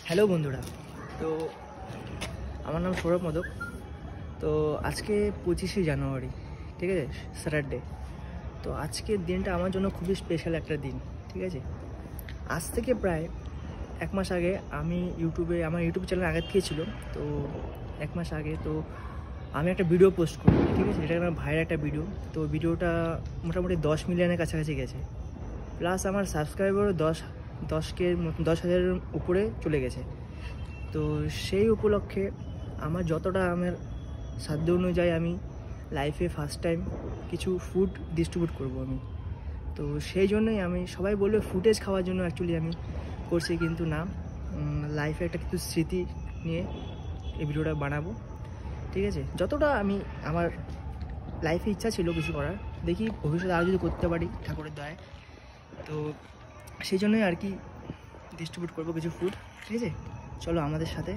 Hello বন্ধুরা, তো আমার নাম সৌরভ মোদক। তো আজকে 25শে জানুয়ারি, ঠিক আছে, স্যাটারডে। তো আজকের দিনটা আমার জন্য খুবই স্পেশাল একটা দিন, ঠিক আছে। আজ থেকে প্রায় 1 মাস আগে আমি আমার ইউটিউব চ্যানেল আগের থেকে ছিল। তো 1 মাস আগে তো আমি একটা ভিডিও পোস্ট করি, ঠিক আছে, এটা আমার ভাইয়ের একটা ভিডিও। তো ভিডিওটা মোটামুটি 10 মিলিয়নের কাছাকাছি গেছে, প্লাস আমার সাবস্ক্রাইবারও 10,000-এর উপরে চলে গেছে। তো সেই উপলক্ষে আমার সাধ্য অনুযায়ী আমি লাইফে ফার্স্ট টাইম কিছু ফুড ডিস্ট্রিবিউট করব আমি। তো সেই জন্যই সবাই বলবে ফুটেজ খাওয়ার জন্য অ্যাকচুয়ালি আমি করছি, কিন্তু না, লাইফে একটা কিছু স্মৃতি নিয়ে এই ভিডিওটা বানাবো, ঠিক আছে। যতটা আমার লাইফে ইচ্ছা ছিল কিছু করার, দেখি ভবিষ্যতে আরও যদি করতে পারি ঠাকুরের দয়ায়। তো সেই জন্যই আর কি ডিস্ট্রিবিউট করবো কিছু ফুড, ঠিক আছে। চলো আমাদের সাথে।